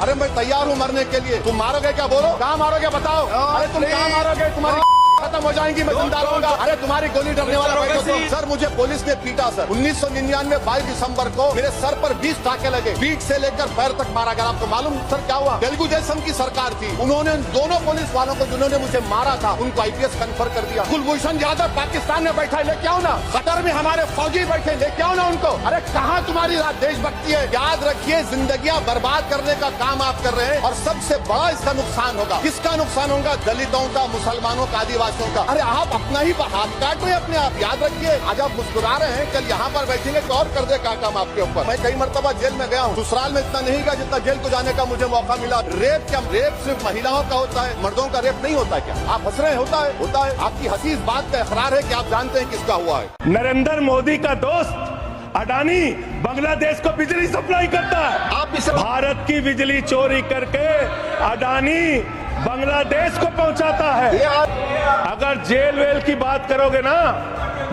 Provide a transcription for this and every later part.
अरे मैं तैयार हूँ मरने के लिए। तुम मारोगे क्या? बोलो कहाँ मारोगे बताओ। अरे तुम कहाँ मारोगे? तुम्हारी खत्म हो जाएंगी, मैं जिंदा रहूंगा। अरे तुम्हारी गोली डरने वाला बैठो तुम। सर मुझे पुलिस ने पीटा सर। 1999 22 दिसंबर को मेरे सर पर 20 टाके लगे, पीठ से लेकर पैर तक मारा गया। आपको मालूम सर क्या हुआ? तेलुगु देशम की सरकार थी, उन्होंने दोनों पुलिस वालों को जिन्होंने मुझे मारा था उनको IPS कन्फर कर दिया। कुलभूषण यादव पाकिस्तान में बैठा है, लेके आओ ना। कतर में हमारे फौजी बैठे, लेके आओ ना उनको। अरे कहाँ तुम्हारी देशभक्ति है? याद रखिए जिंदगियां बर्बाद करने का काम आप कर रहे हैं और सबसे बड़ा इसका नुकसान होगा। किसका नुकसान होगा? दलितों का, मुसलमानों का, आदिवासियों का। अरे आप अपना ही हाथ काटो अपने आप। याद रखिए आज आप मुस्कुरा रहे हैं, कल यहाँ पर बैठेंगे तो और कर दे क्या काम आपके ऊपर। मैं कई मरतबा जेल में गया हूँ, ससुराल में इतना नहीं गया जितना जेल को जाने का मुझे मौका मिला। रेप क्या? रेप सिर्फ महिलाओं का होता है, मर्दों का रेप नहीं होता क्या? आप हंस रहे हैं? होता है। आपकी हंसी इस बात का इकरार है कि आप जानते हैं किसका हुआ है। नरेंद्र मोदी का दोस्त अडानी बांग्लादेश को बिजली सप्लाई करता है। आप इसे भारत की बिजली चोरी करके अडानी बांग्लादेश को पहुंचाता है। अगर जेल वेल की बात करोगे ना,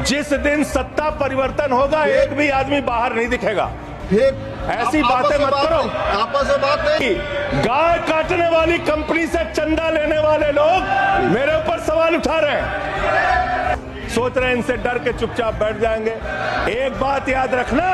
जिस दिन सत्ता परिवर्तन होगा एक भी आदमी बाहर नहीं दिखेगा। ऐसी बातें मत करो। आपस में बात नहीं। गाय काटने वाली कंपनी से चंदा लेने वाले लोग मेरे ऊपर सवाल उठा रहे हैं, सोच रहे हैं इनसे डर के चुपचाप बैठ जाएंगे। एक बात याद रखना,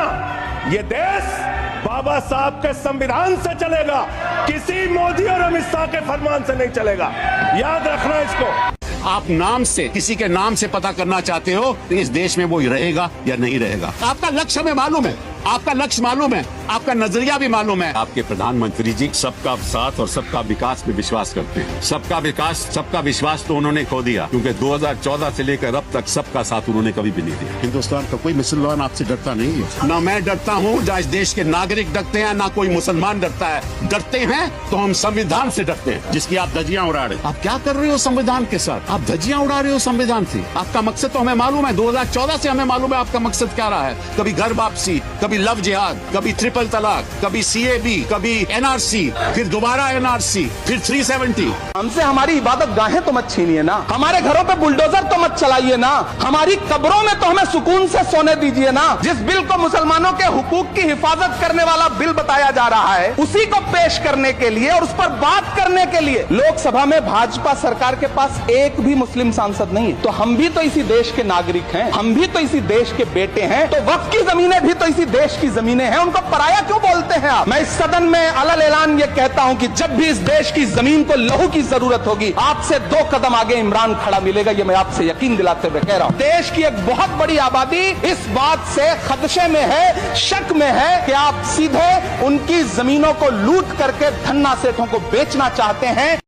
ये देश बाबा साहब के संविधान से चलेगा, किसी मोदी और अमित शाह के फरमान से नहीं चलेगा। याद रखना इसको। आप नाम से, किसी के नाम से पता करना चाहते हो तो इस देश में वो रहेगा या नहीं रहेगा। आपका लक्ष्य हमें मालूम है, आपका लक्ष्य मालूम है, आपका नजरिया भी मालूम है। आपके प्रधानमंत्री जी सबका साथ और सबका विकास में विश्वास करते हैं। सबका विकास, सबका विश्वास तो उन्होंने खो दिया, क्योंकि 2014 से लेकर अब तक सबका साथ उन्होंने कभी भी नहीं दिया। हिंदुस्तान का कोई मुसलमान आपसे डरता नहीं है, ना मैं डरता हूँ, ना इस देश के नागरिक डरते हैं, ना कोई मुसलमान डरता है। डरते हैं तो हम संविधान से डरते हैं, जिसकी आप धज्जियां उड़ा रहे। आप क्या कर रहे हो संविधान के साथ? आप धज्जियां उड़ा रहे हो संविधान से। आपका मकसद तो हमें मालूम है, 2014 से हमें मालूम है आपका मकसद क्या रहा है। कभी घर वापसी, कभी लव जिहाद, कभी ट्रिपल तलाक, कभी CAB, कभी NRC, फिर दोबारा NRC, फिर 370। हमसे हमारी इबादत गाहें तो मत छीनिए ना, हमारे घरों पे बुलडोजर तो मत चलाइए ना, हमारी कब्रों में तो हमें सुकून से सोने दीजिए ना। जिस बिल को मुसलमानों के हुकूक की हिफाजत करने वाला बिल बताया जा रहा है, उसी को पेश करने के लिए और उस पर बात करने के लिए लोकसभा में भाजपा सरकार के पास एक भी मुस्लिम सांसद नहीं है। तो हम भी तो इसी देश के नागरिक हैं, हम भी तो इसी देश के बेटे हैं, तो वक्फ की जमीनें भी तो इसी देश की जमीनें हैं, उनको पराया क्यों बोलते हैं आप? मैं इस सदन में अलल ऐलान ये कहता हूं कि जब भी इस देश की जमीन को लहू की जरूरत होगी, आपसे 2 कदम आगे इमरान खड़ा मिलेगा। ये मैं आपसे यकीन दिलाते हुए कह रहा हूं। देश की एक बहुत बड़ी आबादी इस बात से खदशे में है, शक में है कि आप सीधे उनकी जमीनों को लूट करके धन्ना सेठों को बेचना चाहते हैं।